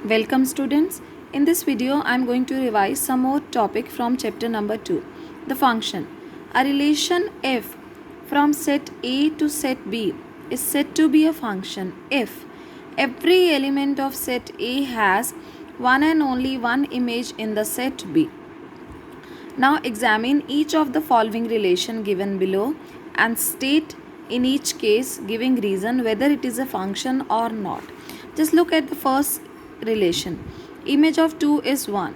Welcome students. In this video I am going to revise some more topic from chapter number 2. The function. A relation f from set A to set B is said to be a function if every element of set A has one and only one image in the set B. Now examine each of the following relation given below and state in each case giving reason whether it is a function or not. Just look at the first relation. Image of 2 is 1.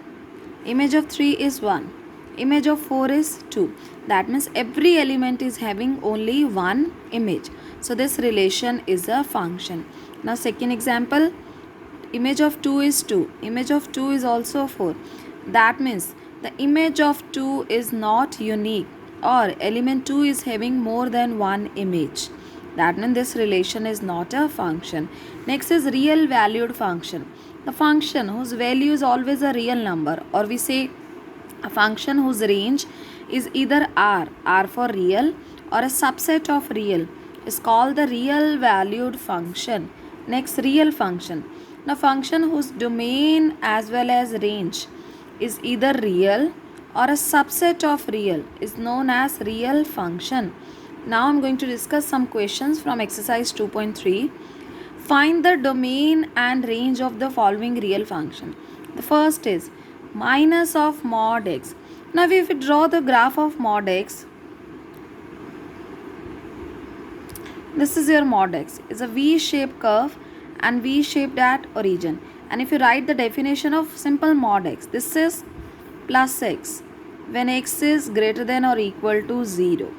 Image of 3 is 1. Image of 4 is 2. That means every element is having only one image. So this relation is a function. Now second example. Image of 2 is 2. Image of 2 is also 4. That means the image of 2 is not unique or element 2 is having more than one image. That means this relation is not a function. Next is real valued function. The function whose value is always a real number, or we say a function whose range is either R for real, or a subset of real is called the real valued function. Next, real function. Now function whose domain as well as range is either real or a subset of real is known as real function. Now I'm going to discuss some questions from exercise 2.3. Find the domain and range of the following real function. The first is minus of mod x. Now if we draw the graph of mod x, this is your mod x. It's a V-shaped curve and V-shaped at origin. And if you write the definition of simple mod x, this is plus x when x is greater than or equal to 0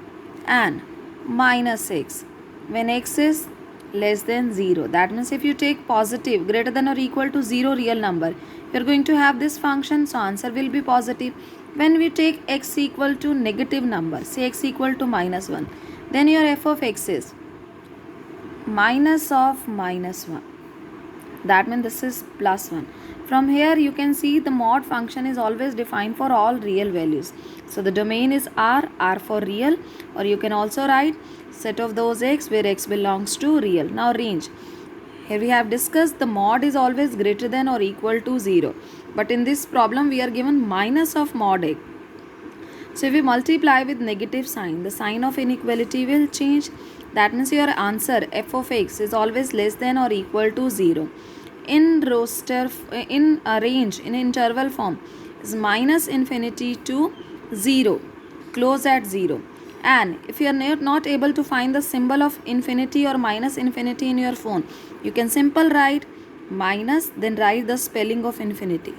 and minus x when x is less than 0. That means if you take positive greater than or equal to 0 real number, you are going to have this function, so answer will be positive. When we take x equal to negative number, say x equal to minus 1, then your f of x is minus of minus 1. That means this is plus 1. From here you can see the mod function is always defined for all real values. So the domain is R for real, or you can also write set of those x where x belongs to real. Now range. Here we have discussed the mod is always greater than or equal to 0. But in this problem we are given minus of mod x. So if we multiply with negative sign, the sign of inequality will change. That means your answer f of x is always less than or equal to 0. In range, in interval form, is minus infinity to 0, close at 0. And if you are not able to find the symbol of infinity or minus infinity in your phone, you can simply write minus, then write the spelling of infinity,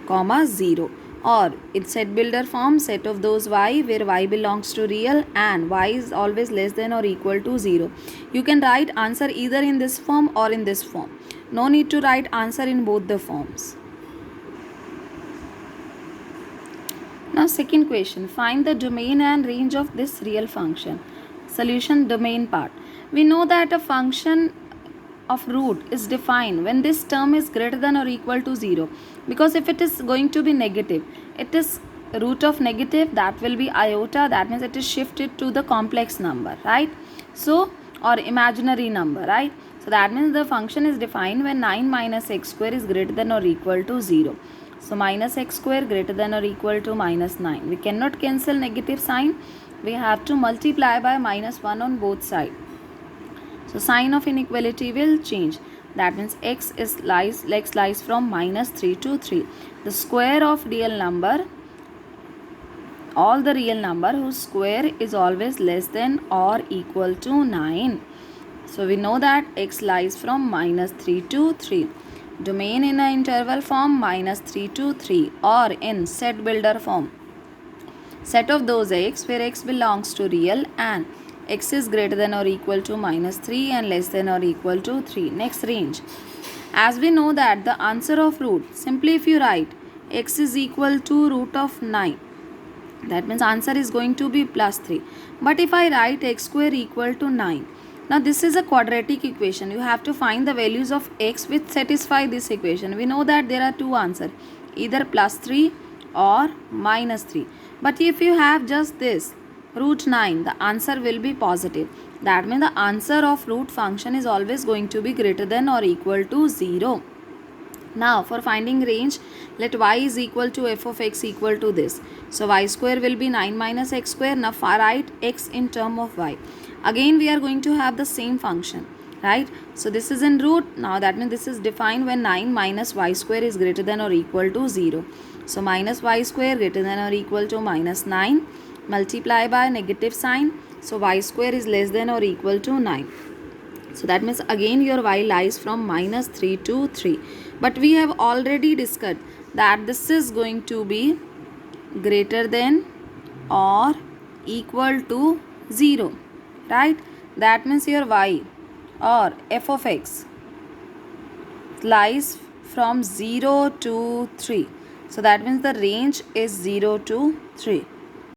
comma 0. Or in set builder form, set of those y where y belongs to real and y is always less than or equal to 0. You can write answer either in this form or in this form. No need to write answer in both the forms. Now second question, find the domain and range of this real function. Solution, domain part. We know that a function of root is defined when this term is greater than or equal to 0, because if it is going to be negative, it is root of negative, that will be iota, that means it is shifted to the complex number, right? So, or imaginary number, right? So that means the function is defined when 9 minus x square is greater than or equal to 0. So minus x square greater than or equal to minus 9. We cannot cancel negative sign, we have to multiply by minus 1 on both sides. So sign of inequality will change. That means x lies from minus 3 to 3. The square of real number, all the real number whose square is always less than or equal to 9. So we know that x lies from minus 3 to 3. Domain in an interval form minus 3 to 3, or in set builder form, set of those x where x belongs to real and x is greater than or equal to minus 3 and less than or equal to 3. Next, range. As we know that the answer of root, simply if you write x is equal to root of 9, that means answer is going to be plus 3. But if I write x square equal to 9, now this is a quadratic equation. You have to find the values of x which satisfy this equation. We know that there are two answers, either plus 3 or minus 3. But if you have just this, root 9, the answer will be positive. That means the answer of root function is always going to be greater than or equal to 0. Now for finding range, let y is equal to f of x equal to this. So y square will be 9 minus x square. Now write x in term of y. Again we are going to have the same function, right? So this is in root. Now that means this is defined when 9 minus y square is greater than or equal to 0. So minus y square greater than or equal to minus 9, multiply by negative sign. So y square is less than or equal to 9. So that means again your y lies from minus 3 to 3. But we have already discussed that this is going to be greater than or equal to 0. Right? That means your y or f of x lies from 0 to 3. So that means the range is 0 to 3.